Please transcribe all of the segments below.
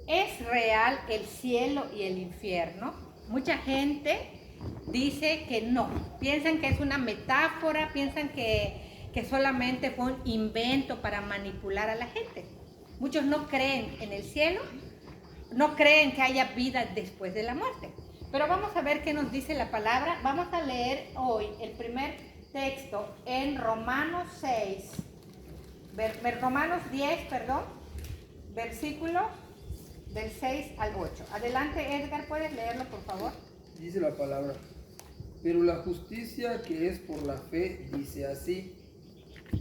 ¿Es real el cielo y el infierno? Mucha gente dice que no. Piensan que es una metáfora, piensan que solamente fue un invento para manipular a la gente. Muchos no creen en el cielo, no creen que haya vida después de la muerte. Pero vamos a ver qué nos dice la palabra. Vamos a leer hoy el primer texto en Romanos 6, Romanos 10, perdón, versículos del 6 al 8. Adelante, Edgar, ¿puedes leerlo, por favor? Dice la palabra: pero la justicia que es por la fe dice así: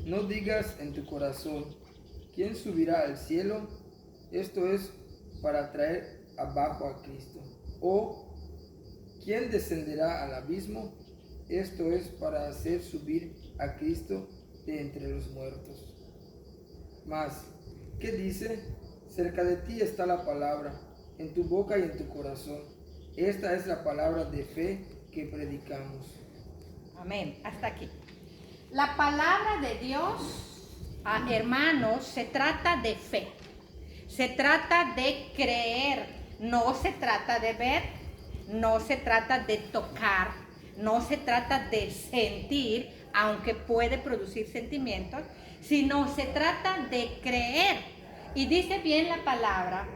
no digas en tu corazón, ¿quién subirá al cielo? Esto es para traer abajo a Cristo. O ¿quién descenderá al abismo? Esto es para hacer subir a Cristo de entre los muertos. Mas, ¿qué dice? Cerca de ti está la palabra, en tu boca y en tu corazón. Esta es la palabra de fe que predicamos. Amén. Hasta aquí. La palabra de Dios, hermanos, se trata de fe. Se trata de creer. No se trata de ver. No se trata de tocar. No se trata de sentir, aunque puede producir sentimientos, sino se trata de creer. Y dice bien la palabra,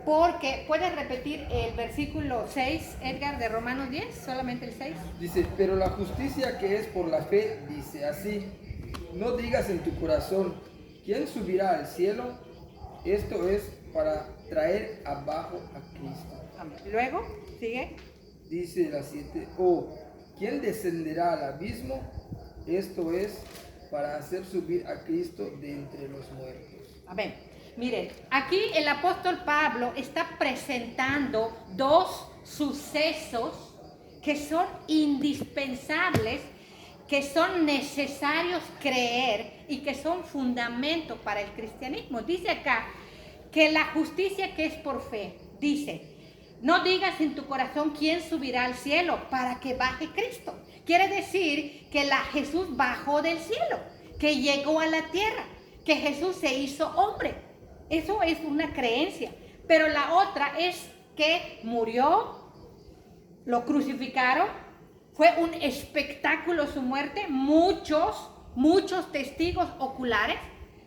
porque, ¿puedes repetir el versículo 6, Edgar, de Romanos 10? Solamente el 6. Dice: pero la justicia que es por la fe dice así: no digas en tu corazón, ¿quién subirá al cielo? Esto es para traer abajo a Cristo. Amén. Luego, sigue. Dice la 7: o ¿quién descenderá al abismo? Esto es para hacer subir a Cristo de entre los muertos. Amén. Miren, aquí el apóstol Pablo está presentando dos sucesos que son indispensables, que son necesarios creer y que son fundamento para el cristianismo. Dice acá que la justicia que es por fe, dice: no digas en tu corazón quién subirá al cielo para que baje Cristo. Quiere decir que Jesús bajó del cielo, que llegó a la tierra, que Jesús se hizo hombre. Eso es una creencia. Pero la otra es que murió, lo crucificaron, fue un espectáculo su muerte, muchos testigos oculares,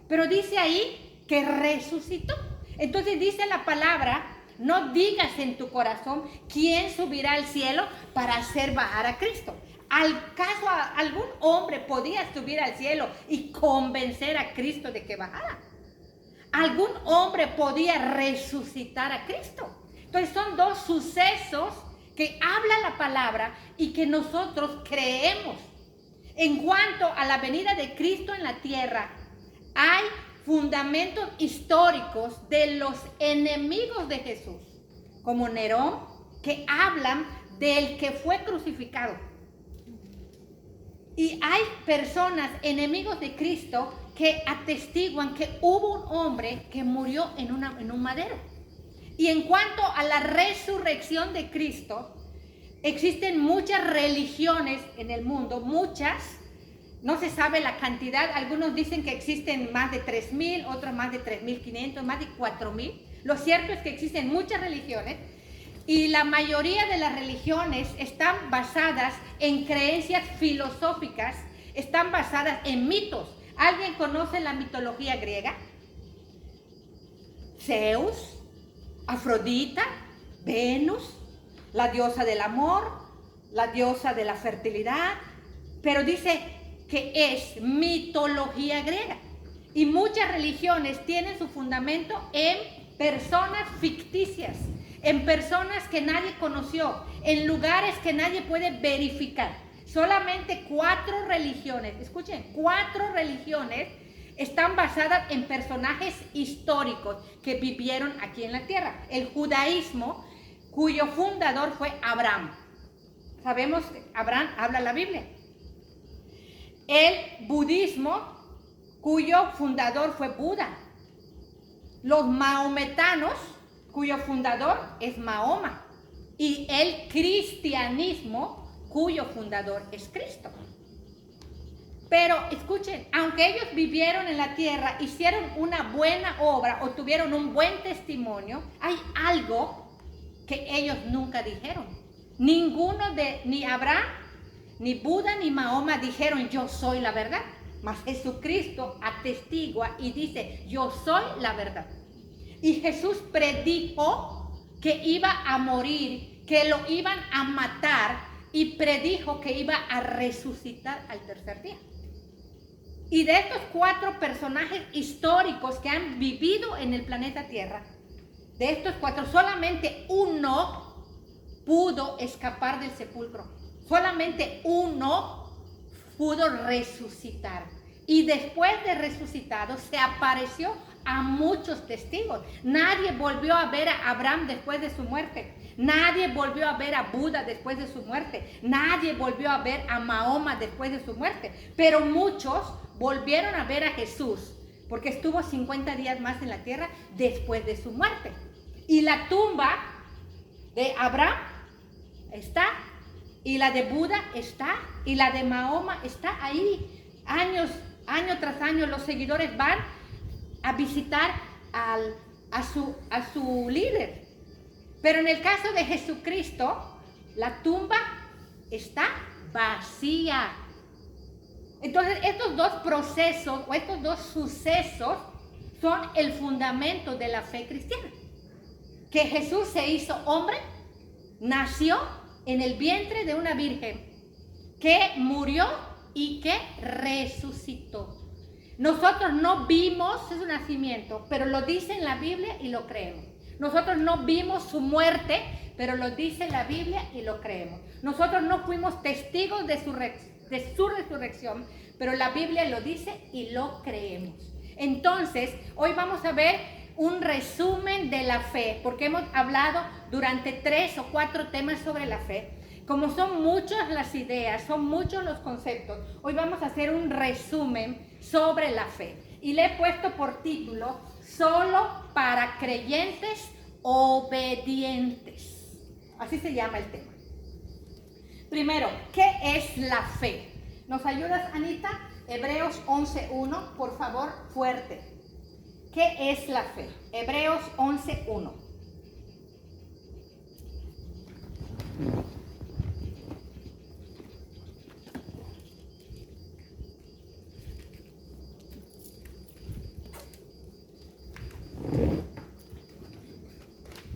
pero dice ahí que resucitó. Entonces dice la palabra: no digas en tu corazón quién subirá al cielo para hacer bajar a Cristo. ¿Al caso algún hombre podía subir al cielo y convencer a Cristo de que bajara? ¿Algún hombre podía resucitar a Cristo? Entonces son dos sucesos que habla la palabra y que nosotros creemos. En cuanto a la venida de Cristo en la tierra, hay fundamentos históricos de los enemigos de Jesús, como Nerón, que hablan del que fue crucificado. Y hay personas, enemigos de Cristo, que atestiguan que hubo un hombre que murió en un madero. Y en cuanto a la resurrección de Cristo, existen muchas religiones en el mundo, muchas. No se sabe la cantidad, algunos dicen que existen más de 3,000, otros más de 3,500, más de 4,000. Lo cierto es que existen muchas religiones y la mayoría de las religiones están basadas en creencias filosóficas, están basadas en mitos. ¿Alguien conoce la mitología griega? Zeus, Afrodita, Venus, la diosa del amor, la diosa de la fertilidad, pero dice que es mitología griega. Y muchas religiones tienen su fundamento en personas ficticias, en personas que nadie conoció, en lugares que nadie puede verificar. Solamente 4 religiones, escuchen, 4 religiones están basadas en personajes históricos que vivieron aquí en la tierra. El judaísmo, cuyo fundador fue Abraham. Sabemos que Abraham habla la Biblia. El budismo, cuyo fundador fue Buda. Los mahometanos, cuyo fundador es Mahoma. Y el cristianismo, cuyo fundador es Cristo. Pero escuchen, aunque ellos vivieron en la tierra, hicieron una buena obra o tuvieron un buen testimonio, hay algo que ellos nunca dijeron. Ni Abraham, ni Buda, ni Mahoma dijeron yo soy la verdad. Mas Jesucristo atestigua y dice yo soy la verdad. Y Jesús predijo que iba a morir, que lo iban a matar y predijo que iba a resucitar al tercer día. Y de estos 4 personajes históricos que han vivido en el planeta Tierra, de estos 4, solamente uno pudo escapar del sepulcro. Solamente uno pudo resucitar. Y después de resucitado, se apareció a muchos testigos. Nadie volvió a ver a Abraham después de su muerte. Nadie volvió a ver a Buda después de su muerte. Nadie volvió a ver a Mahoma después de su muerte. Pero muchos volvieron a ver a Jesús, porque estuvo 50 días más en la tierra después de su muerte. Y la tumba de Abraham está, y la de Buda está, y la de Mahoma está ahí. Año tras año los seguidores van a visitar a su líder. Pero en el caso de Jesucristo, la tumba está vacía. Entonces, estos 2 procesos o estos 2 sucesos son el fundamento de la fe cristiana. Que Jesús se hizo hombre, nació en el vientre de una virgen, que murió y que resucitó. Nosotros no vimos su nacimiento, pero lo dice en la Biblia y lo creemos. Nosotros no vimos su muerte, pero lo dice la Biblia y lo creemos. Nosotros no fuimos testigos de su resurrección, pero la Biblia lo dice y lo creemos. Entonces, hoy vamos a ver un resumen de la fe, porque hemos hablado durante 3 o 4 temas sobre la fe. Como son muchas las ideas, son muchos los conceptos, hoy vamos a hacer un resumen sobre la fe. Y le he puesto por título, solo para creyentes obedientes. Así se llama el tema. Primero, ¿qué es la fe? ¿Nos ayudas, Anita? Hebreos 11:1, por favor, fuerte. ¿Qué es la fe? Hebreos 11:1.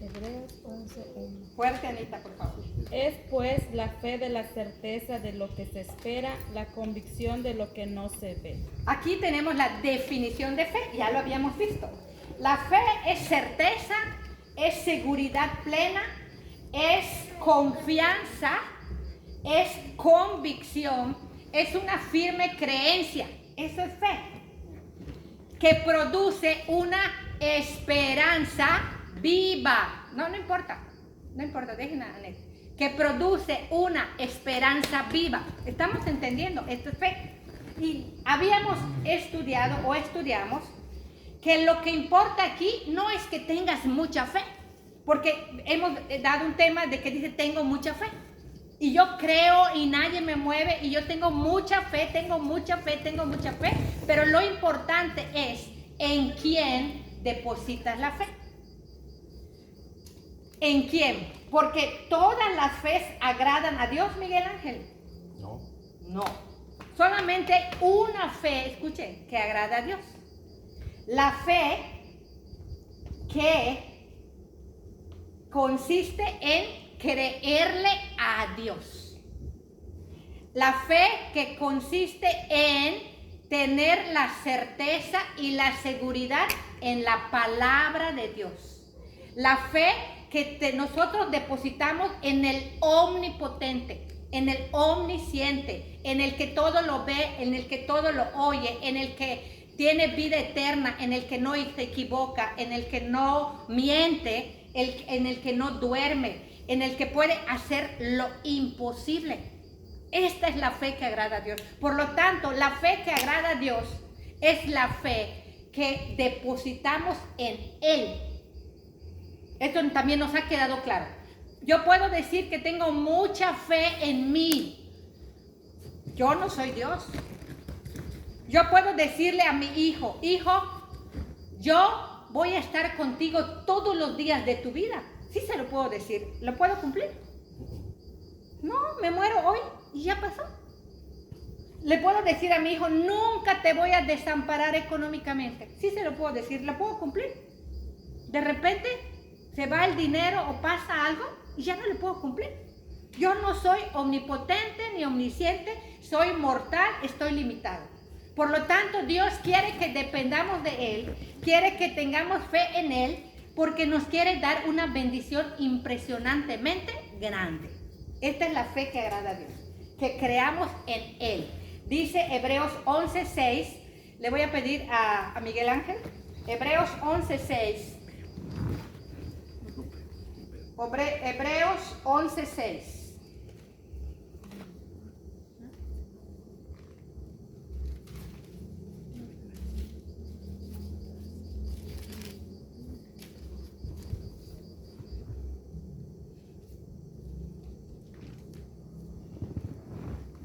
Hebreos 11:1. Fuerte, Anita, por favor. Es pues la fe de la certeza de lo que se espera, la convicción de lo que no se ve. Aquí tenemos la definición de fe, ya lo habíamos visto. La fe es certeza, es seguridad plena, es confianza, es convicción, es una firme creencia. Eso es fe, que produce una esperanza viva. No importa, dejen a Anet. Que produce una esperanza viva. ¿Estamos entendiendo? Esto es fe. Y habíamos estudiado o estudiamos que lo que importa aquí no es que tengas mucha fe, porque hemos dado un tema de que dice tengo mucha fe. Y yo creo y nadie me mueve y yo tengo mucha fe, pero lo importante es en quién depositas la fe. ¿En quién? Porque todas las fes agradan a Dios, Miguel Ángel. No. Solamente una fe, escuchen, que agrada a Dios. La fe que consiste en creerle a Dios. La fe que consiste en tener la certeza y la seguridad en la palabra de Dios. La fe que nosotros depositamos en el omnipotente, en el omnisciente, en el que todo lo ve, en el que todo lo oye, en el que tiene vida eterna, en el que no se equivoca, en el que no miente, en el que no duerme, en el que puede hacer lo imposible. Esta es la fe que agrada a Dios. Por lo tanto, la fe que agrada a Dios es la fe que depositamos en Él. Esto también nos ha quedado claro. Yo puedo decir que tengo mucha fe en mí. Yo no soy Dios. Yo puedo decirle a mi hijo, hijo, yo voy a estar contigo todos los días de tu vida. Sí se lo puedo decir. ¿Lo puedo cumplir? No, me muero hoy y ya pasó. Le puedo decir a mi hijo, nunca te voy a desamparar económicamente. Sí se lo puedo decir, ¿lo puedo cumplir? De repente se va el dinero o pasa algo y ya no le puedo cumplir. Yo no soy omnipotente ni omnisciente, soy mortal, estoy limitado. Por lo tanto, Dios quiere que dependamos de Él, quiere que tengamos fe en Él, porque nos quiere dar una bendición impresionantemente grande. Esta es la fe que agrada a Dios, que creamos en Él. Dice Hebreos 11:6, le voy a pedir a Miguel Ángel, Hebreos 11:6. Hebreos 11:6.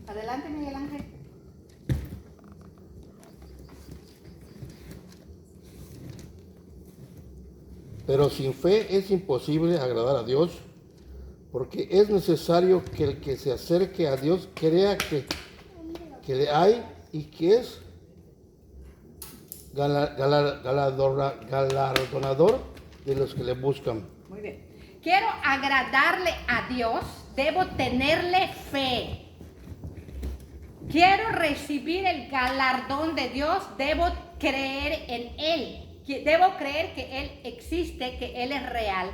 Adelante, Miguel Ángel. Pero sin fe es imposible agradar a Dios, porque es necesario que el que se acerque a Dios crea que le hay y que es galardonador de los que le buscan. Muy bien. Quiero agradarle a Dios, debo tenerle fe. Quiero recibir el galardón de Dios, debo creer en Él. Debo creer que Él existe, que Él es real.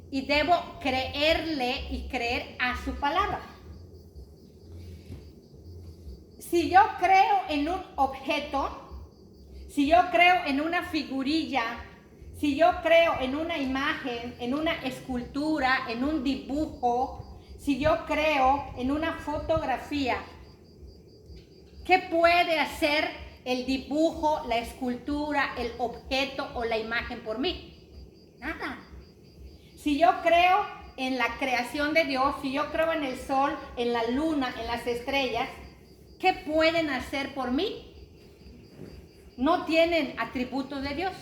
Y debo creerle y creer a su palabra. Si yo creo en un objeto, si yo creo en una figurilla, si yo creo en una imagen, en una escultura, en un dibujo, si yo creo en una fotografía, ¿qué puede hacer el dibujo, la escultura, el objeto o la imagen por mí? Nada. Si yo creo en la creación de Dios, si yo creo en el sol, en la luna, en las estrellas, ¿qué pueden hacer por mí? No tienen atributos de Dios.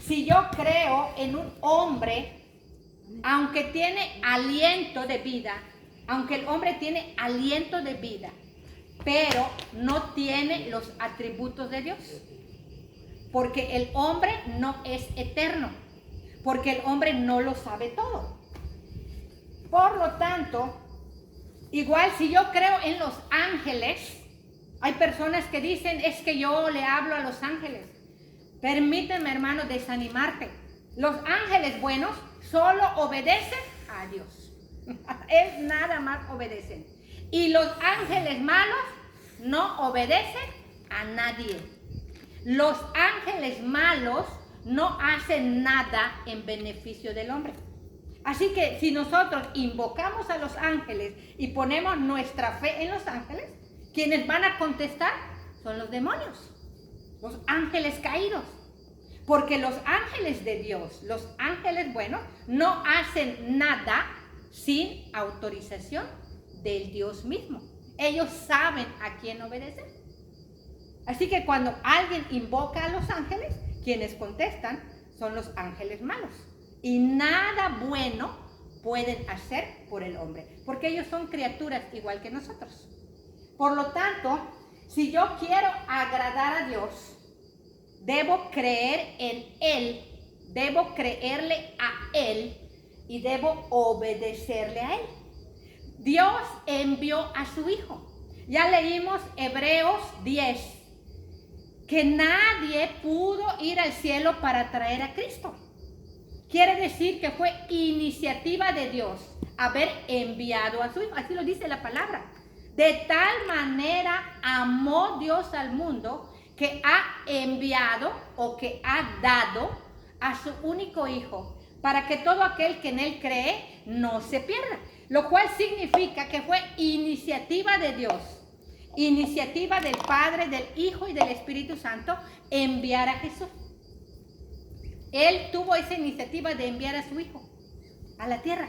Si yo creo en un hombre, aunque tiene aliento de vida, aunque el hombre tiene aliento de vida, pero no tiene los atributos de Dios, porque el hombre no es eterno, porque el hombre no lo sabe todo. Por lo tanto, igual si yo creo en los ángeles, hay personas que dicen, es que yo le hablo a los ángeles. Permíteme, hermano, desanimarte. Los ángeles buenos solo obedecen a Dios. Él nada más obedecen. Y los ángeles malos no obedecen a nadie. Los ángeles malos no hacen nada en beneficio del hombre. Así que si nosotros invocamos a los ángeles y ponemos nuestra fe en los ángeles, quienes van a contestar son los demonios, los ángeles caídos. Porque los ángeles de Dios, los ángeles buenos, no hacen nada sin autorización del Dios mismo. Ellos saben a quién obedecer. Así que cuando alguien invoca a los ángeles, quienes contestan son los ángeles malos. Y nada bueno pueden hacer por el hombre, porque ellos son criaturas igual que nosotros. Por lo tanto, si yo quiero agradar a Dios, debo creer en Él, debo creerle a Él y debo obedecerle a Él. Dios envió a su Hijo. Ya leímos Hebreos 10, que nadie pudo ir al cielo para traer a Cristo. Quiere decir que fue iniciativa de Dios haber enviado a su Hijo. Así lo dice la palabra. De tal manera amó Dios al mundo que ha enviado o que ha dado a su único Hijo, para que todo aquel que en Él cree no se pierda. Lo cual significa que fue iniciativa de Dios, iniciativa del Padre, del Hijo y del Espíritu Santo enviar a Jesús. Él tuvo esa iniciativa de enviar a su Hijo a la tierra.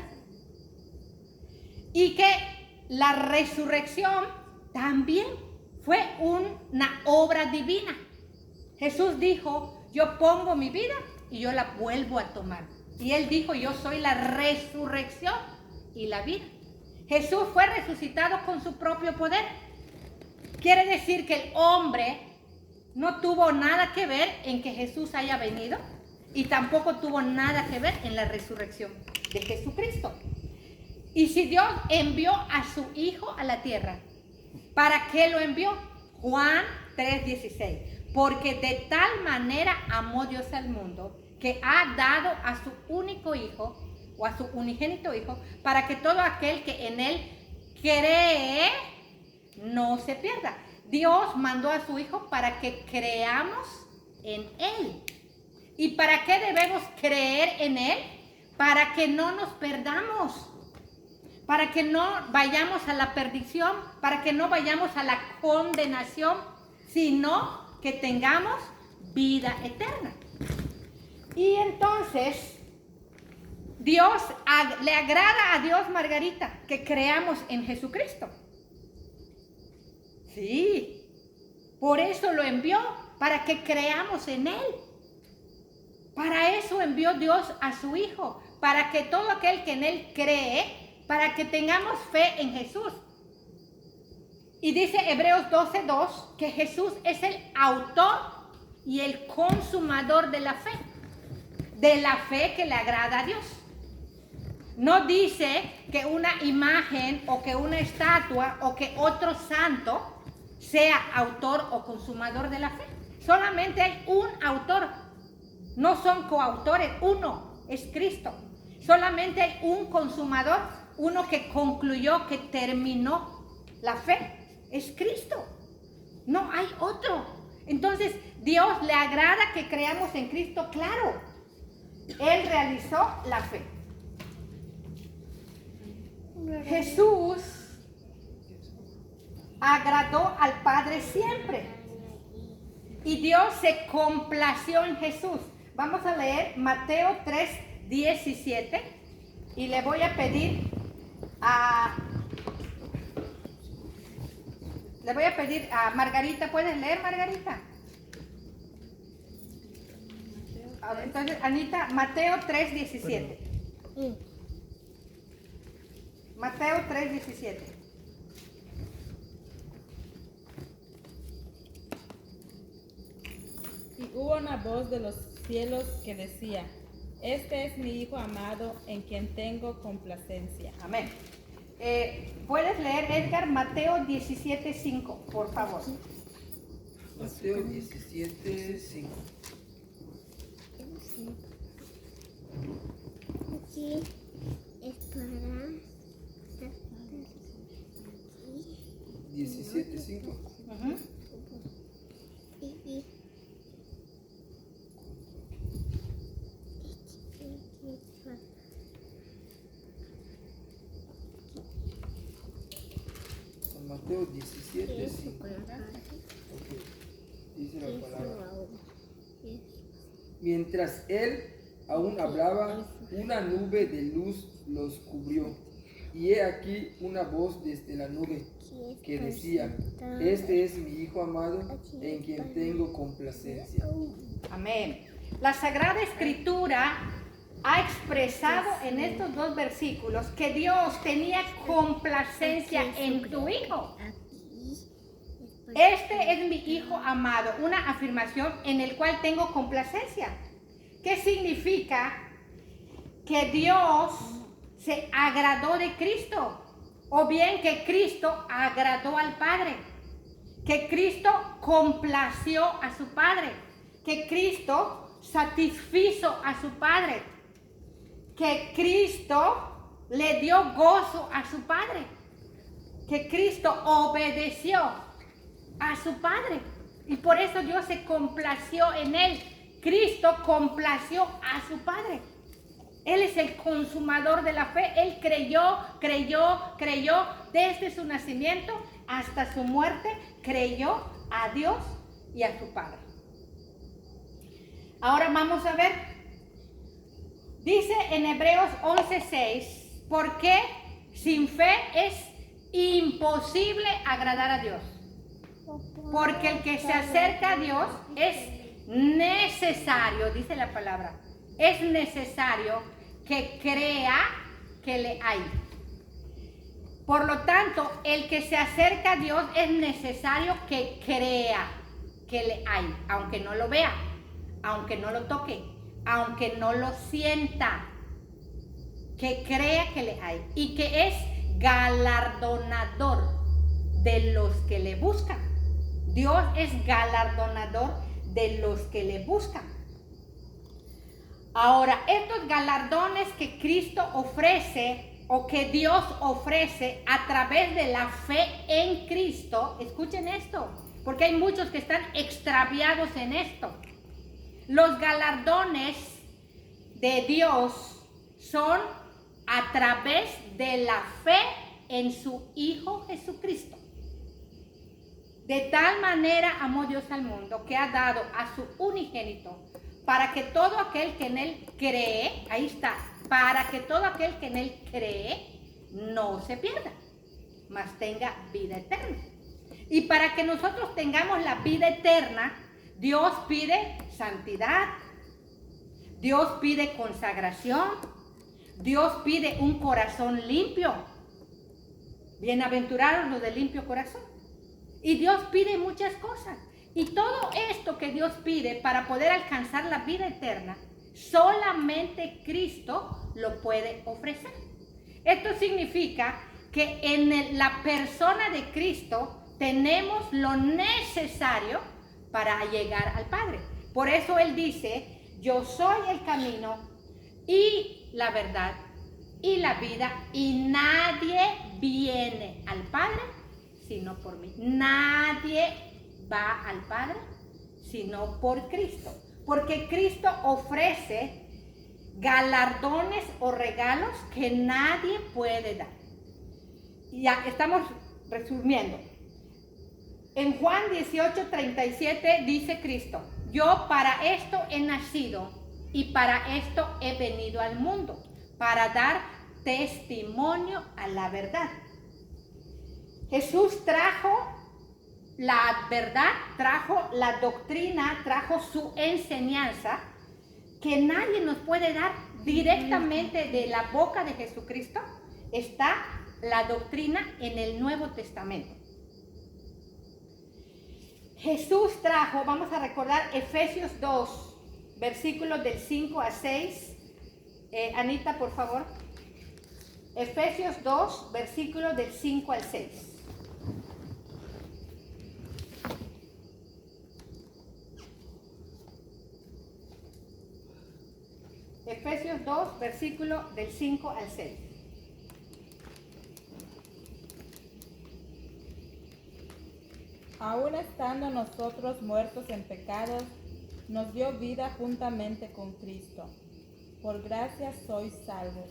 Y que la resurrección también fue una obra divina. Jesús dijo, yo pongo mi vida y yo la vuelvo a tomar. Y él dijo, yo soy la resurrección y la vida. Jesús fue resucitado con su propio poder. Quiere decir que el hombre no tuvo nada que ver en que Jesús haya venido y tampoco tuvo nada que ver en la resurrección de Jesucristo. Y si Dios envió a su Hijo a la tierra, ¿para qué lo envió? Juan 3:16. Porque de tal manera amó Dios al mundo que ha dado a su único Hijo o a su unigénito Hijo para que todo aquel que en él cree no se pierda. Dios mandó a su Hijo para que creamos en él. ¿Y para qué debemos creer en él? Para que no nos perdamos, para que no vayamos a la perdición, para que no vayamos a la condenación, sino que tengamos vida eterna. Y entonces, le agrada a Dios, Margarita, que creamos en Jesucristo. Sí, por eso lo envió, para que creamos en él. Para eso envió Dios a su Hijo, para que todo aquel que en él cree, para que tengamos fe en Jesús. Y dice Hebreos 12:2 que Jesús es el autor y el consumador de la fe que le agrada a Dios. No dice que una imagen o que una estatua o que otro santo sea autor o consumador de la fe. Solamente hay un autor, no son coautores, uno es Cristo. Solamente hay un consumador, uno que concluyó, que terminó la fe. Es Cristo, no hay otro. Entonces, Dios le agrada que creamos en Cristo, claro. Él realizó la fe. Jesús agradó al Padre siempre. Y Dios se complació en Jesús. Vamos a leer Mateo 3:17. Y le voy a pedir a Margarita. ¿Puedes leer, Margarita? Entonces, Anita, Mateo 3:17. Mateo 3:17. Y hubo una voz de los cielos que decía, este es mi Hijo amado en quien tengo complacencia. Amén. ¿Puedes leer, Edgar, Mateo 17:5, por favor? Mateo 17:5. Aquí es para 17:5. San Mateo 17:5. Ok. Dice la palabra. Mientras él aún hablaba, una nube de luz los cubrió. Y he aquí una voz desde la nube que decía, este es mi Hijo amado en quien tengo complacencia. Amén. La Sagrada Escritura ha expresado en estos dos versículos que Dios tenía complacencia en tu Hijo. Este es mi Hijo amado, una afirmación en el cual tengo complacencia. ¿Qué significa? Que Dios se agradó de Cristo, o bien que Cristo agradó al Padre, que Cristo complació a su Padre, que Cristo satisfizo a su Padre, que Cristo le dio gozo a su Padre, que Cristo obedeció a su Padre, y por eso Dios se complació en él. Cristo complació a su Padre. Él es el consumador de la fe. Él creyó desde su nacimiento hasta su muerte, creyó a Dios y a su Padre. Ahora vamos a ver. Dice en Hebreos 11:6, porque sin fe es imposible agradar a Dios. Porque el que se acerca a Dios es necesario, dice la palabra, es necesario que crea que le hay. Por lo tanto, el que se acerca a Dios es necesario que crea que le hay, aunque no lo vea, aunque no lo toque, aunque no lo sienta, que crea que le hay y que es galardonador de los que le buscan. Dios es galardonador de los que le buscan. Ahora, estos galardones que Cristo ofrece o que Dios ofrece a través de la fe en Cristo, escuchen esto, porque hay muchos que están extraviados en esto. Los galardones de Dios son a través de la fe en su Hijo Jesucristo. De tal manera amó Dios al mundo que ha dado a su unigénito para que todo aquel que en él cree, ahí está, para que todo aquel que en él cree no se pierda, mas tenga vida eterna. Y para que nosotros tengamos la vida eterna, Dios pide santidad, Dios pide consagración, Dios pide un corazón limpio. Bienaventurados los de limpio corazón. Y Dios pide muchas cosas. Y todo esto que Dios pide para poder alcanzar la vida eterna, solamente Cristo lo puede ofrecer. Esto significa que en la persona de Cristo tenemos lo necesario para llegar al Padre. Por eso Él dice, yo soy el camino y la verdad y la vida, y nadie viene al Padre sino por mí. Nadie va al Padre sino por Cristo, porque Cristo ofrece galardones o regalos que nadie puede dar. Y ya estamos resumiendo. En Juan 18:37 dice Cristo, yo para esto he nacido y para esto he venido al mundo, para dar testimonio a la verdad. Jesús trajo la verdad, trajo la doctrina, trajo su enseñanza que nadie nos puede dar directamente de la boca de Jesucristo. Está la doctrina en el Nuevo Testamento. Jesús trajo, vamos a recordar Efesios 2, versículos del 5 a 6. Anita, por favor. Efesios 2, versículos del 5 al 6. Efesios 2, versículo del 5 al 6. Aún estando nosotros muertos en pecados, nos dio vida juntamente con Cristo. Por gracia sois salvos.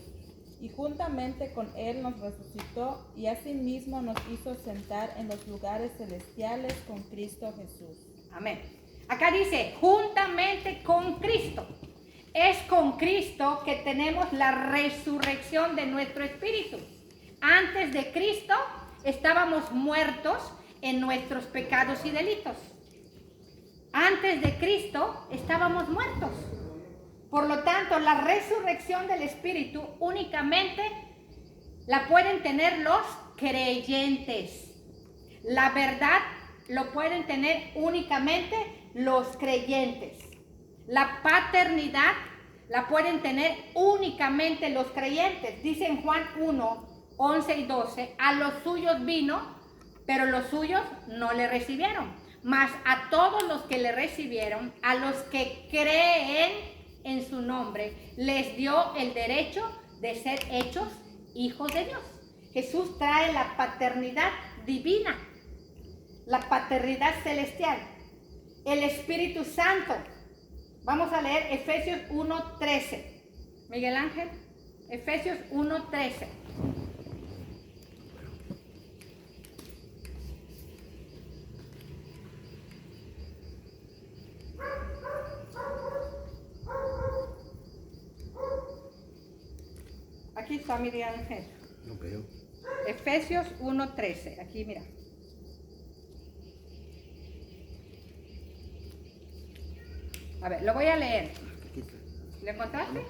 Y juntamente con Él nos resucitó y asimismo nos hizo sentar en los lugares celestiales con Cristo Jesús. Amén. Acá dice, juntamente con Cristo. Es con Cristo que tenemos la resurrección de nuestro espíritu. Antes de Cristo estábamos muertos en nuestros pecados y delitos. Antes de Cristo estábamos muertos. Por lo tanto, la resurrección del espíritu únicamente la pueden tener los creyentes. La verdad lo pueden tener únicamente los creyentes. La paternidad la pueden tener únicamente los creyentes. Dice en Juan 1, 11 y 12, a los suyos vino, pero los suyos no le recibieron. Mas a todos los que le recibieron, a los que creen en su nombre, les dio el derecho de ser hechos hijos de Dios. Jesús trae la paternidad divina, la paternidad celestial, el Espíritu Santo. Vamos a leer Efesios 1:13. Miguel Ángel, Efesios 1:13. Aquí está Miguel Ángel. No veo. Efesios 1:13. Aquí mira. A ver, lo voy a leer. ¿Lo encontraste?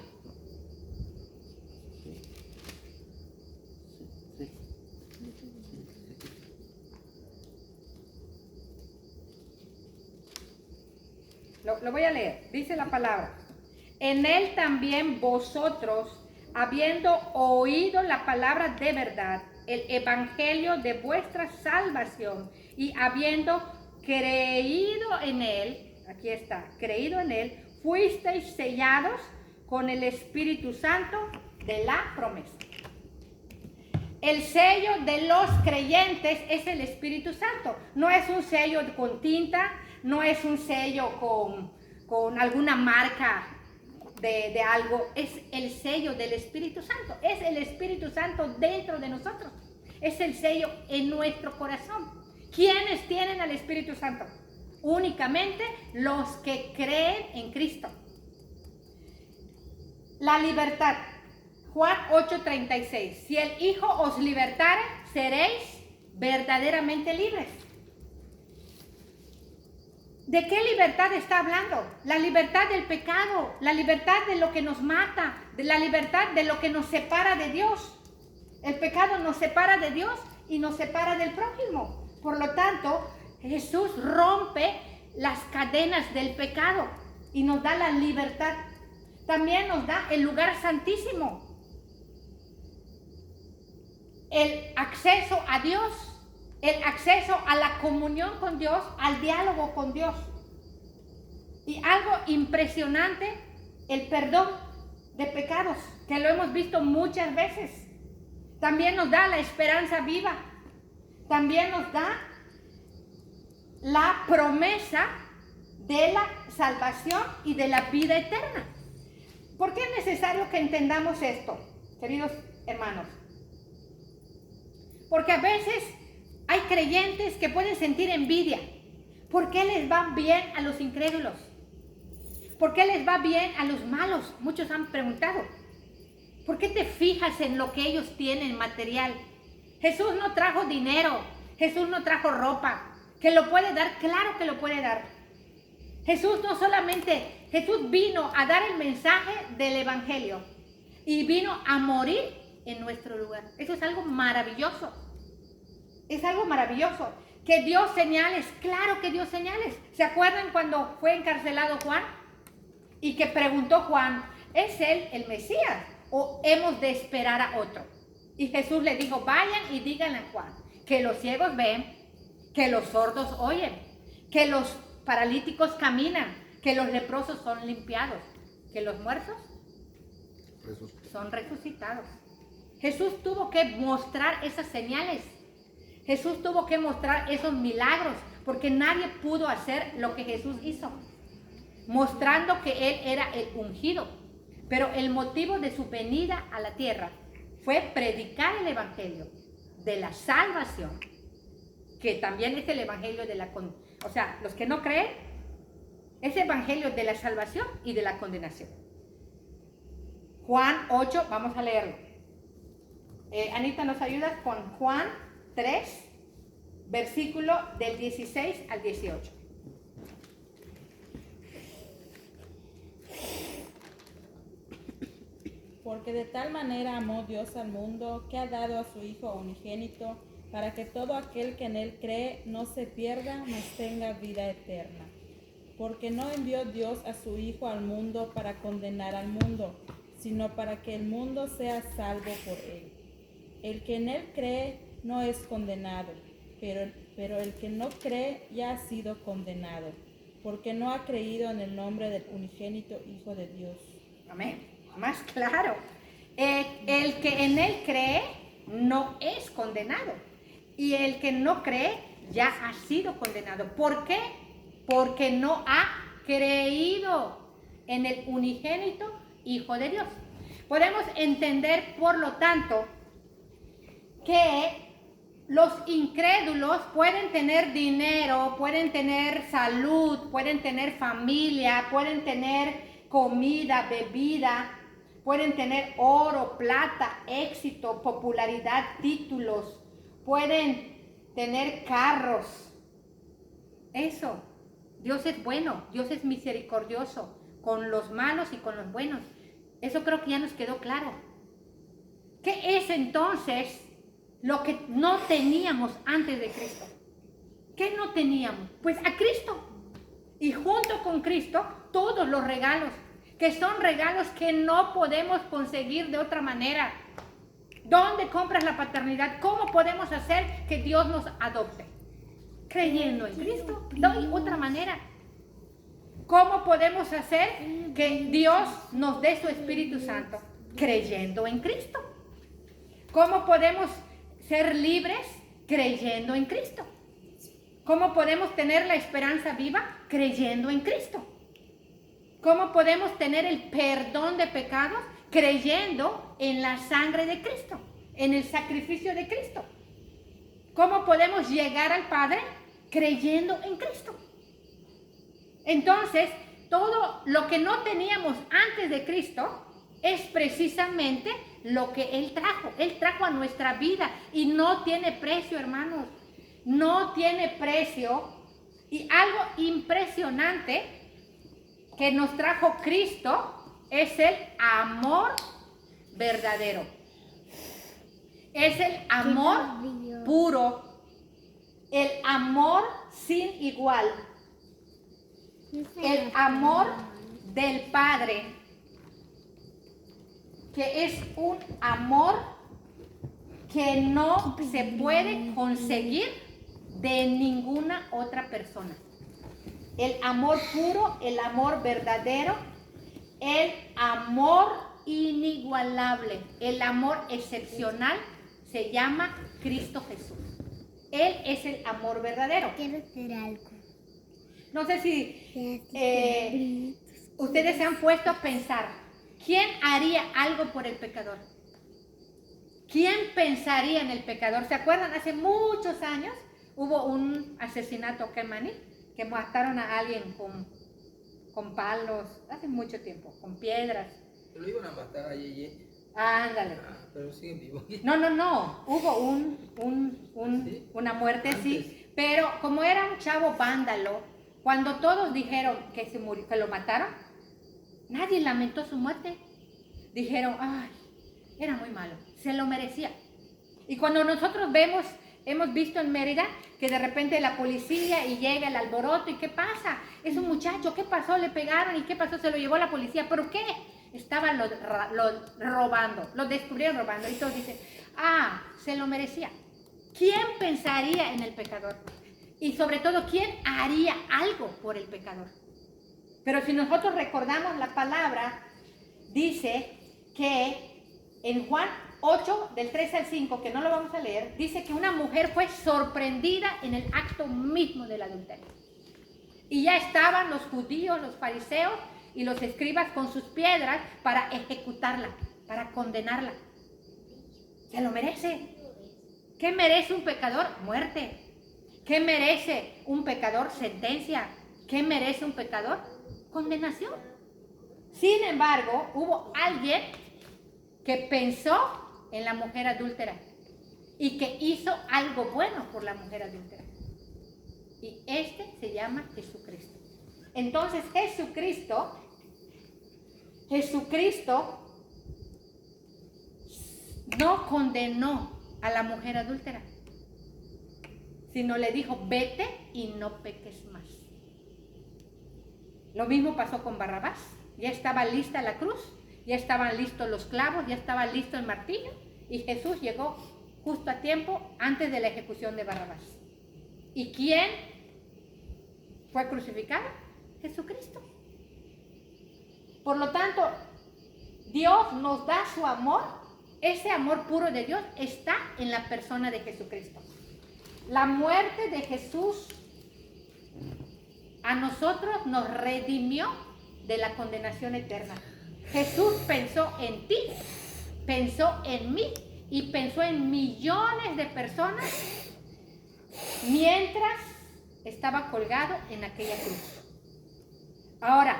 Lo voy a leer. Dice la palabra. En él también vosotros, habiendo oído la palabra de verdad, el evangelio de vuestra salvación, y habiendo creído en él, aquí está, creído en él, fuisteis sellados con el Espíritu Santo de la promesa. El sello de los creyentes es el Espíritu Santo. No es un sello con tinta, no es un sello con alguna marca de algo. Es el sello del Espíritu Santo. Es el Espíritu Santo dentro de nosotros. Es el sello en nuestro corazón. ¿Quiénes tienen al Espíritu Santo? Únicamente los que creen en Cristo. La libertad. Juan 8:36. Si el Hijo os libertare, seréis verdaderamente libres. ¿De qué libertad está hablando? La libertad del pecado, la libertad de lo que nos mata, de la libertad de lo que nos separa de Dios. El pecado nos separa de Dios y nos separa del prójimo. Por lo tanto, Jesús rompe las cadenas del pecado y nos da la libertad. También nos da el lugar santísimo, el acceso a Dios, el acceso a la comunión con Dios, al diálogo con Dios. Y algo impresionante, el perdón de pecados, que lo hemos visto muchas veces. También nos da la esperanza viva. También nos da la promesa de la salvación y de la vida eterna. ¿Por qué es necesario que entendamos esto, queridos hermanos? Porque a veces hay creyentes que pueden sentir envidia. ¿Por qué les va bien a los incrédulos? ¿Por qué les va bien a los malos? Muchos han preguntado. ¿Por qué te fijas en lo que ellos tienen material? Jesús no trajo dinero. Jesús no trajo ropa. ¿Que lo puede dar? Claro que lo puede dar. Jesús vino a dar el mensaje del evangelio y vino a morir en nuestro lugar. Eso es algo maravilloso. Es algo maravilloso. Que dio señales, claro que dio señales. ¿Se acuerdan cuando fue encarcelado Juan? Y que preguntó Juan, ¿es él el Mesías o hemos de esperar a otro? Y Jesús le dijo, vayan y díganle a Juan que los ciegos ven, que los sordos oyen, que los paralíticos caminan, que los leprosos son limpiados, que los muertos son resucitados. Jesús tuvo que mostrar esas señales. Jesús tuvo que mostrar esos milagros, porque nadie pudo hacer lo que Jesús hizo, mostrando que Él era el ungido. Pero el motivo de su venida a la tierra fue predicar el evangelio de la salvación, que también es el evangelio de la condenación. O sea, los que no creen, es el evangelio de la salvación y de la condenación. Juan 8, vamos a leerlo. Anita, ¿nos ayudas con Juan 3, versículo del 16 al 18? Porque de tal manera amó Dios al mundo, que ha dado a su Hijo unigénito, para que todo aquel que en él cree no se pierda, mas tenga vida eterna. Porque no envió Dios a su Hijo al mundo para condenar al mundo, sino para que el mundo sea salvo por él. El que en él cree no es condenado, pero el que no cree ya ha sido condenado, porque no ha creído en el nombre del unigénito Hijo de Dios. Amén. Más claro. El que en él cree no es condenado. Y el que no cree ya ha sido condenado. ¿Por qué? Porque no ha creído en el unigénito Hijo de Dios. Podemos entender, por lo tanto, que los incrédulos pueden tener dinero, pueden tener salud, pueden tener familia, pueden tener comida, bebida, pueden tener oro, plata, éxito, popularidad, títulos, pueden tener carros. Eso Dios es bueno, Dios es misericordioso con los malos y con los buenos. Eso creo que ya nos quedó claro. ¿Qué es entonces lo que no teníamos antes de Cristo? ¿Qué no teníamos? Pues a Cristo. Y junto con Cristo, todos los regalos, que son regalos que no podemos conseguir de otra manera. ¿Dónde compras la paternidad? ¿Cómo podemos hacer que Dios nos adopte? Creyendo en Cristo. No hay otra manera. ¿Cómo podemos hacer que Dios nos dé su Espíritu Santo? Creyendo en Cristo. ¿Cómo podemos ser libres? Creyendo en Cristo. ¿Cómo podemos tener la esperanza viva? Creyendo en Cristo. ¿Cómo podemos tener el perdón de pecados? Creyendo en la sangre de Cristo, en el sacrificio de Cristo. ¿Cómo podemos llegar al Padre? Creyendo en Cristo. Entonces, todo lo que no teníamos antes de Cristo es precisamente lo que Él trajo. Él trajo a nuestra vida y no tiene precio, hermanos. No tiene precio. Y algo impresionante que nos trajo Cristo es el amor verdadero. Es el amor puro. El amor sin igual. El amor del Padre, que es un amor que no se puede conseguir de ninguna otra persona. El amor puro, el amor verdadero, el amor inigualable, el amor excepcional se llama Cristo Jesús. Él es el amor verdadero. Quiero hacer algo. No sé si ustedes se han puesto a pensar, ¿quién haría algo por el pecador? ¿Quién pensaría en el pecador? ¿Se acuerdan? Hace muchos años hubo un asesinato que mataron a alguien con palos, hace mucho tiempo, con piedras. Lo iban a matar a Yeye. Ándale. Pero siguen vivos. No. Hubo ¿Sí? una muerte, Antes. sí. Pero como era un chavo vándalo, cuando todos dijeron que se murió, que lo mataron, nadie lamentó su muerte. Dijeron, ay, era muy malo, se lo merecía. Y cuando nosotros hemos visto en Mérida que de repente la policía y llega el alboroto, ¿y qué pasa? Es un muchacho, ¿qué pasó? Le pegaron, ¿y qué pasó? Se lo llevó la policía. ¿Pero qué? Estaban robando, lo descubrieron robando. Y todos dicen, se lo merecía. ¿Quién pensaría en el pecador? Y sobre todo, ¿quién haría algo por el pecador? Pero si nosotros recordamos la palabra, dice que en Juan 8, del 3 al 5, que no lo vamos a leer, dice que una mujer fue sorprendida en el acto mismo del adulterio. Y ya estaban los judíos, los fariseos y los escribas con sus piedras para ejecutarla, para condenarla. Se lo merece. ¿Qué merece un pecador? Muerte. ¿Qué merece un pecador? Sentencia. ¿Qué merece un pecador? Condenación. Sin embargo, hubo alguien que pensó en la mujer adúltera y que hizo algo bueno por la mujer adúltera. Y este se llama Jesucristo. Entonces Jesucristo no condenó a la mujer adúltera, sino le dijo, vete y no peques más. Lo mismo pasó con Barrabás. Ya estaba lista la cruz, ya estaban listos los clavos, ya estaba listo el martillo, y Jesús llegó justo a tiempo antes de la ejecución de Barrabás. ¿Y quién fue crucificado? Jesucristo. Por lo tanto, Dios nos da su amor. Ese amor puro de Dios está en la persona de Jesucristo. La muerte de Jesús a nosotros nos redimió de la condenación eterna. Jesús pensó en ti, pensó en mí y pensó en millones de personas mientras estaba colgado en aquella cruz. Ahora,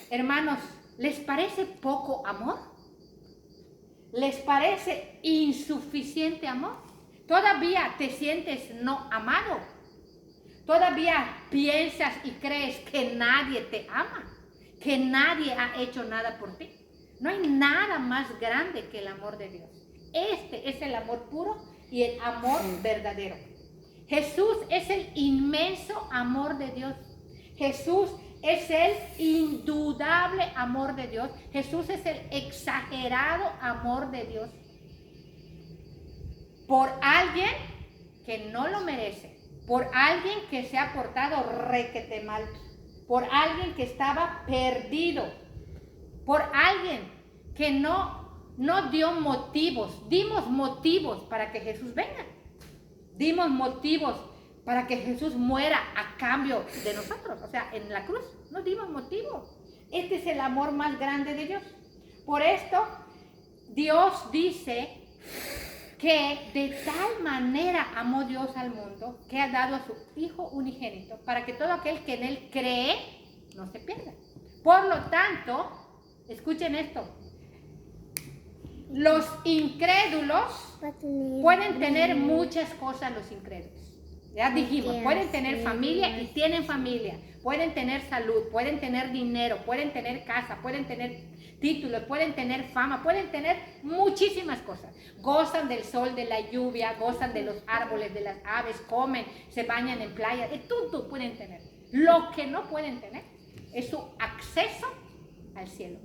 hermanos, ¿les parece poco amor? ¿Les parece insuficiente amor? ¿Todavía te sientes no amado? Todavía piensas y crees que nadie te ama, que nadie ha hecho nada por ti. No hay nada más grande que el amor de Dios. Este es el amor puro y el amor verdadero. Jesús es el inmenso amor de Dios. Jesús es el indudable amor de Dios. Jesús es el exagerado amor de Dios. Por alguien que no lo merece. Por alguien que se ha portado requete mal. Por alguien que estaba perdido. Por alguien que no dio motivos. Dimos motivos para que Jesús venga. Dimos motivos para que Jesús muera a cambio de nosotros. O sea, en la cruz nos dimos motivos. Este es el amor más grande de Dios. Por esto, Dios dice que de tal manera amó Dios al mundo que ha dado a su Hijo unigénito para que todo aquel que en Él cree no se pierda. Por lo tanto, escuchen esto. Los incrédulos pueden tener muchas cosas, los incrédulos. Ya dijimos, pueden tener familia y tienen familia. Pueden tener salud, pueden tener dinero, pueden tener casa, pueden tener títulos, pueden tener fama, pueden tener muchísimas cosas. Gozan del sol, de la lluvia, gozan de los árboles, de las aves, comen, se bañan en playa, de todo pueden tener. Lo que no pueden tener es su acceso al cielo.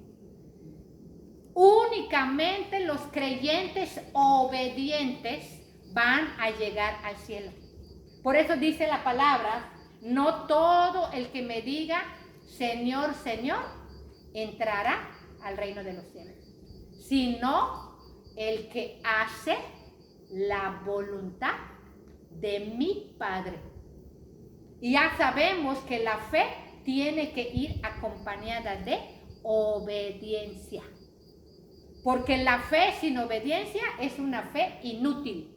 Únicamente los creyentes obedientes van a llegar al cielo. Por eso dice la palabra, no todo el que me diga, Señor, Señor, entrará al reino de los cielos, sino el que hace la voluntad de mi Padre. Y ya sabemos que la fe tiene que ir acompañada de obediencia. Porque la fe sin obediencia es una fe inútil.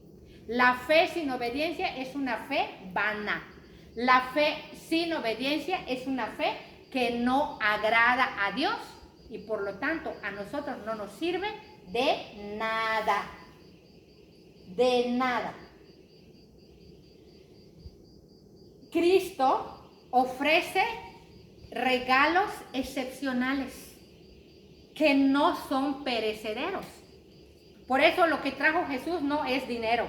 La fe sin obediencia es una fe vana. La fe sin obediencia es una fe que no agrada a Dios y por lo tanto a nosotros no nos sirve de nada. De nada. Cristo ofrece regalos excepcionales que no son perecederos. Por eso lo que trajo Jesús no es dinero,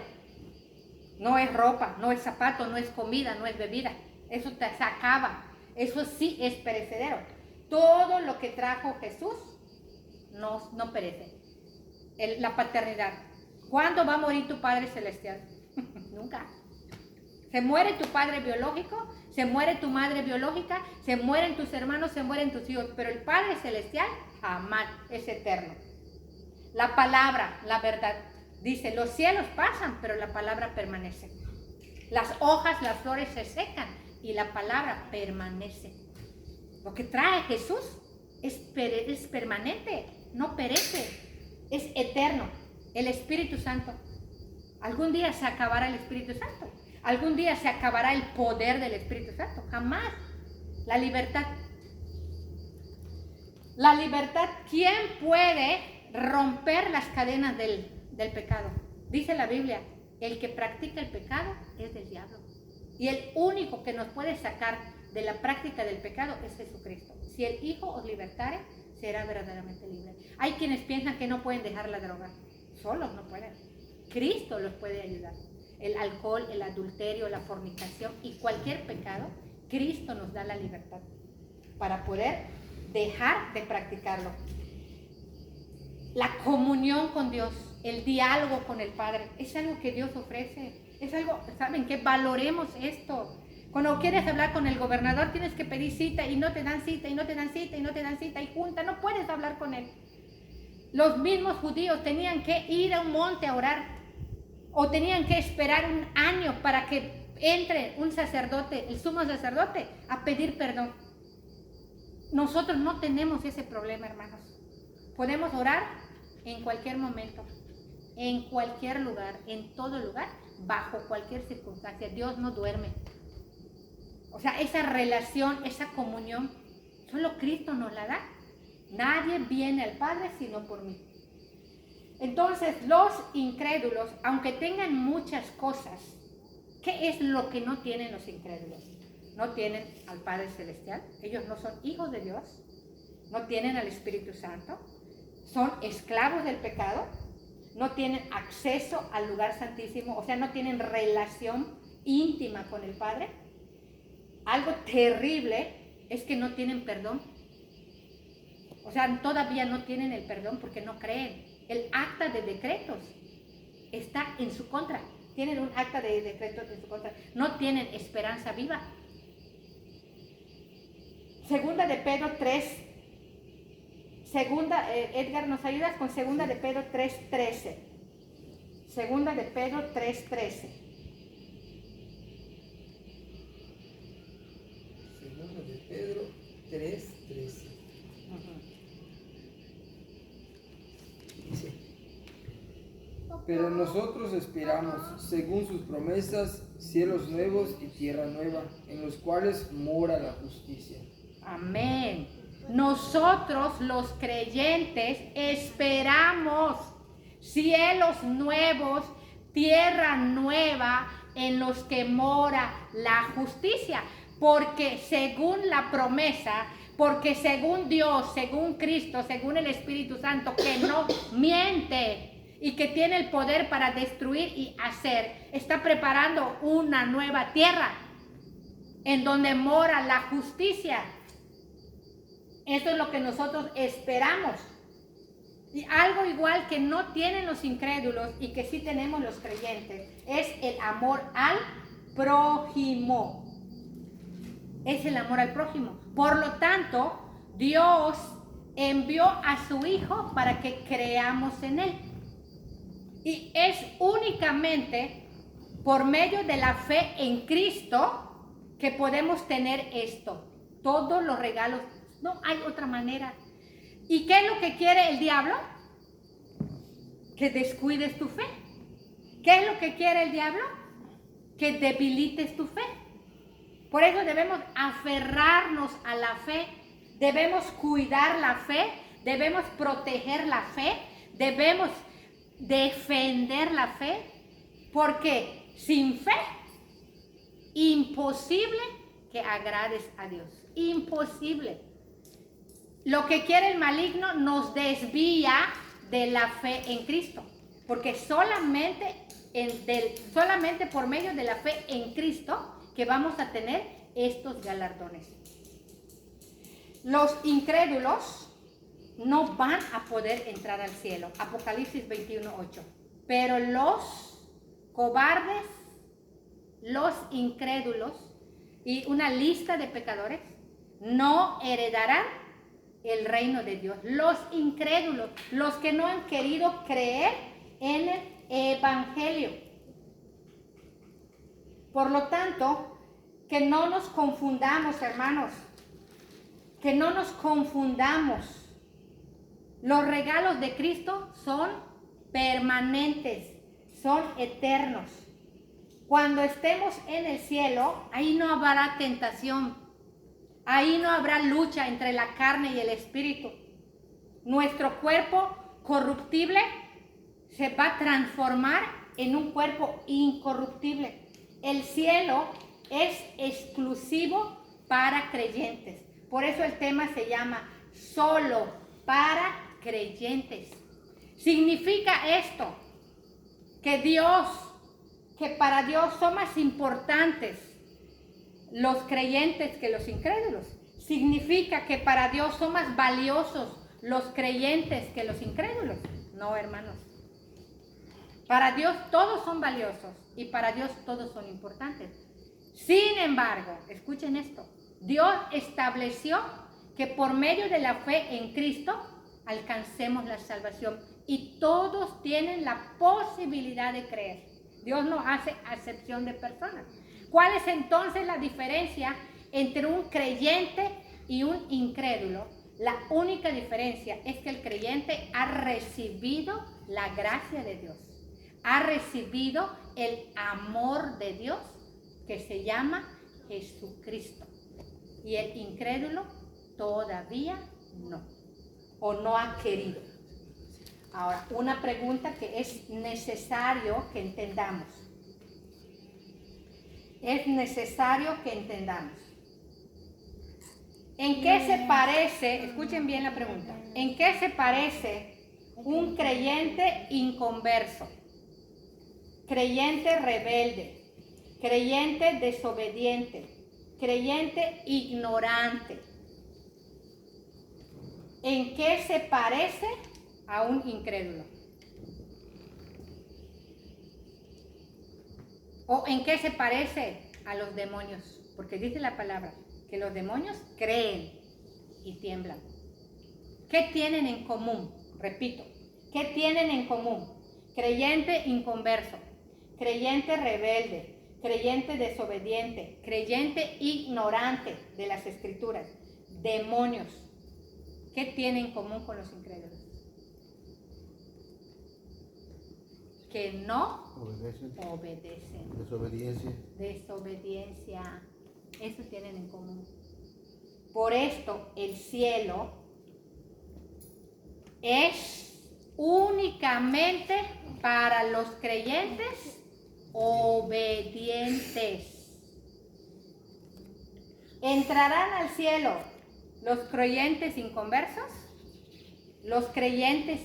no es ropa, no es zapato, no es comida, no es bebida. Eso se acaba. Eso sí es perecedero. Todo lo que trajo Jesús no perece. La paternidad. ¿Cuándo va a morir tu Padre Celestial? Nunca. Se muere tu padre biológico, se muere tu madre biológica, se mueren tus hermanos, se mueren tus hijos, pero el Padre Celestial jamás, es eterno. La palabra, la verdad, dice, los cielos pasan, pero la palabra permanece. Las hojas, las flores se secan y la palabra permanece. Lo que trae Jesús es permanente, no perece, es eterno. El Espíritu Santo. Algún día se acabará el Espíritu Santo. Algún día se acabará el poder del Espíritu Santo. Jamás. La libertad. La libertad. ¿Quién puede romper las cadenas del pecado? Dice la Biblia, el que practica el pecado es del diablo. Y el único que nos puede sacar de la práctica del pecado es Jesucristo. Si el Hijo os libertare, será verdaderamente libre. Hay quienes piensan que no pueden dejar la droga. Solos no pueden. Cristo los puede ayudar. El alcohol, el adulterio, la fornicación y cualquier pecado, Cristo nos da la libertad para poder dejar de practicarlo. La comunión con Dios, el diálogo con el Padre, es algo que Dios ofrece. Es algo, ¿saben qué? Valoremos esto. Cuando quieres hablar con el gobernador tienes que pedir cita y no te dan cita y no te dan cita y no te dan cita y junta, no puedes hablar con él. Los mismos judíos tenían que ir a un monte a orar o tenían que esperar un año para que entre un sacerdote, el sumo sacerdote, a pedir perdón. Nosotros no tenemos ese problema, hermanos. Podemos orar en cualquier momento, en cualquier lugar, en todo lugar, bajo cualquier circunstancia. Dios no duerme. O sea, esa relación, esa comunión, solo Cristo nos la da. Nadie viene al Padre sino por mí. Entonces, los incrédulos, aunque tengan muchas cosas, ¿Qué es lo que no tienen los incrédulos? No tienen al Padre Celestial, ellos no son hijos de Dios, no tienen al Espíritu Santo, son esclavos del pecado, no tienen acceso al lugar santísimo, o sea, no tienen relación íntima con el Padre. Algo terrible es que no tienen perdón. O sea, todavía no tienen el perdón porque no creen. El acta de decretos está en su contra. Tienen un acta de decretos en su contra. No tienen esperanza viva. Segunda de Pedro 3. Edgar, ¿nos ayudas con segunda de Pedro 3:13? Segunda de Pedro 3:13. Segunda de Pedro 3:13. Dice: pero nosotros esperamos, según sus promesas, cielos nuevos y tierra nueva, en los cuales mora la justicia. Amén. Nosotros los creyentes esperamos cielos nuevos, tierra nueva en los que mora la justicia, porque según la promesa, porque según Dios, según Cristo, según el Espíritu Santo, que no miente y que tiene el poder para destruir y hacer, está preparando una nueva tierra en donde mora la justicia. Eso es lo que nosotros esperamos. Y algo igual que no tienen los incrédulos y que sí tenemos los creyentes es el amor al prójimo. Es el amor al prójimo. Por lo tanto, Dios envió a su Hijo para que creamos en Él. Y es únicamente por medio de la fe en Cristo que podemos tener esto. Todos los regalos. No hay otra manera. ¿Y qué es lo que quiere el diablo? Que descuides tu fe. ¿Qué es lo que quiere el diablo? Que debilites tu fe. Por eso debemos aferrarnos a la fe, debemos cuidar la fe, debemos proteger la fe, debemos defender la fe, porque sin fe, imposible que agrades a Dios. Imposible. Lo que quiere el maligno nos desvía de la fe en Cristo, porque solamente por medio de la fe en Cristo que vamos a tener estos galardones. Los incrédulos no van a poder entrar al cielo. Apocalipsis 21:8. Pero los cobardes, los incrédulos y una lista de pecadores no heredarán el reino de Dios. Los incrédulos, los que no han querido creer en el evangelio. Por lo tanto, que no nos confundamos, hermanos, que no nos confundamos. Los regalos de Cristo son permanentes, son eternos. Cuando estemos en el cielo, ahí no habrá tentación, ahí no habrá lucha entre la carne y el espíritu. Nuestro cuerpo corruptible se va a transformar en un cuerpo incorruptible. El cielo es exclusivo para creyentes. Por eso el tema se llama solo para creyentes. Significa esto, que para Dios son más importantes los creyentes que los incrédulos. Significa que para Dios son más valiosos los creyentes que los incrédulos. No, hermanos. Para Dios todos son valiosos y para Dios todos son importantes. Sin embargo, escuchen esto, Dios estableció que por medio de la fe en Cristo alcancemos la salvación y todos tienen la posibilidad de creer. Dios no hace acepción de personas. ¿Cuál es entonces la diferencia entre un creyente y un incrédulo? La única diferencia es que el creyente ha recibido la gracia de Dios, ha recibido el amor de Dios que se llama Jesucristo. Y el incrédulo todavía no, o no ha querido. Ahora, una pregunta que es necesario que entendamos. es necesario que entendamos. ¿En qué se parece, escuchen bien la pregunta, en qué se parece un creyente inconverso, creyente rebelde, creyente desobediente, creyente ignorante? ¿En qué se parece a un incrédulo? ¿O en qué se parece a los demonios? Porque dice la palabra que los demonios creen y tiemblan. ¿Qué tienen en común? Repito, ¿qué tienen en común? Creyente inconverso, creyente rebelde, creyente desobediente, creyente ignorante de las escrituras, demonios. ¿Qué tienen en común con los incrédulos? Que no obedecen. Desobediencia. Eso tienen en común. Por esto el cielo es únicamente para los creyentes obedientes. ¿Entrarán al cielo los creyentes inconversos? ¿Los creyentes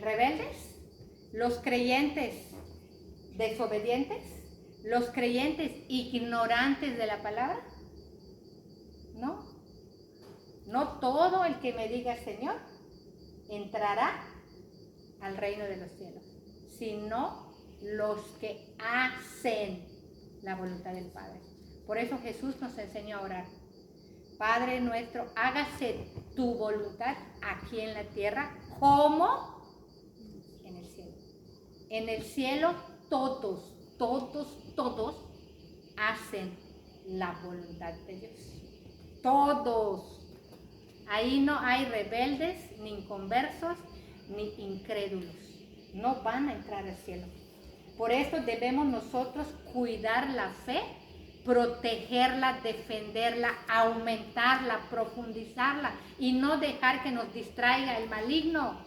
rebeldes? ¿Los creyentes desobedientes? ¿Los creyentes ignorantes de la palabra? No. No todo el que me diga Señor entrará al reino de los cielos, sino los que hacen la voluntad del Padre. Por eso Jesús nos enseñó a orar. Padre nuestro, hágase tu voluntad aquí en la tierra como en el cielo. En el cielo todos hacen la voluntad de Dios. Todos. Ahí no hay rebeldes, ni inconversos, ni incrédulos. No van a entrar al cielo. Por eso debemos nosotros cuidar la fe, protegerla, defenderla, aumentarla, profundizarla y no dejar que nos distraiga el maligno.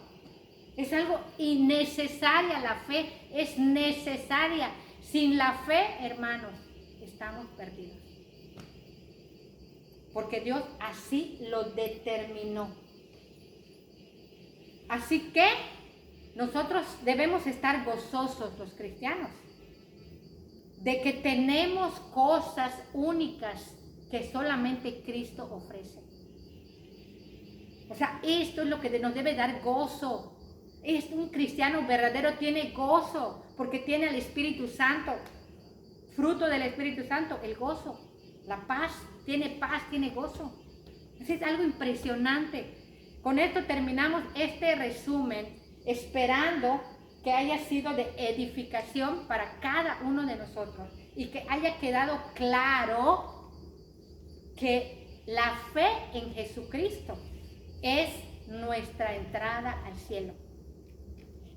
Es algo innecesaria la fe, es necesaria. Sin la fe, hermanos, estamos perdidos. Porque Dios así lo determinó. Así que nosotros debemos estar gozosos, los cristianos, de que tenemos cosas únicas que solamente Cristo ofrece. O sea, esto es lo que nos debe dar gozo. Un cristiano verdadero tiene gozo porque tiene al Espíritu Santo. Fruto del Espíritu Santo, el gozo, la paz, tiene gozo. Es algo impresionante. Con esto terminamos este resumen, esperando que haya sido de edificación para cada uno de nosotros y que haya quedado claro que la fe en Jesucristo es nuestra entrada al cielo.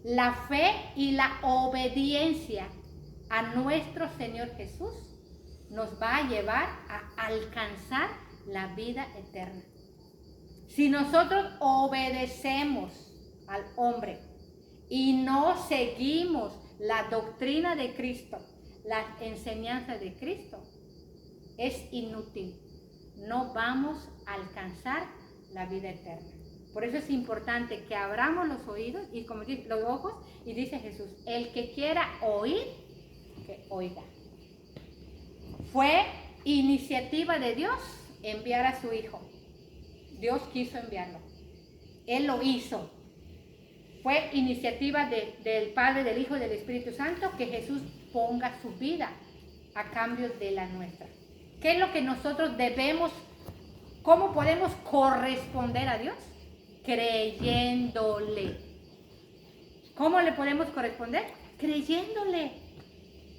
La fe y la obediencia a nuestro Señor Jesús nos va a llevar a alcanzar la vida eterna. Si nosotros obedecemos al hombre y no seguimos la doctrina de Cristo, las enseñanzas de Cristo, es inútil. No vamos a alcanzar la vida eterna. Por eso es importante que abramos los oídos y como dice, los ojos, y dice Jesús, el que quiera oír, que oiga. Fue iniciativa de Dios enviar a su Hijo. Dios quiso enviarlo. Él lo hizo. Fue iniciativa del Padre, del Hijo y del Espíritu Santo que Jesús ponga su vida a cambio de la nuestra. ¿Qué es lo que nosotros debemos? ¿Cómo podemos corresponder a Dios? Creyéndole. ¿Cómo le podemos corresponder? Creyéndole.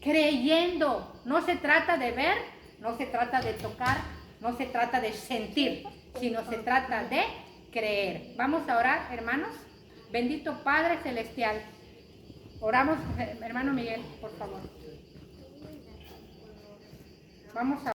Creyendo. No se trata de ver, no se trata de tocar, no se trata de sentir, sino se trata de creer. Vamos a orar, hermanos. Bendito Padre Celestial. Oramos, hermano Miguel, por favor. Vamos a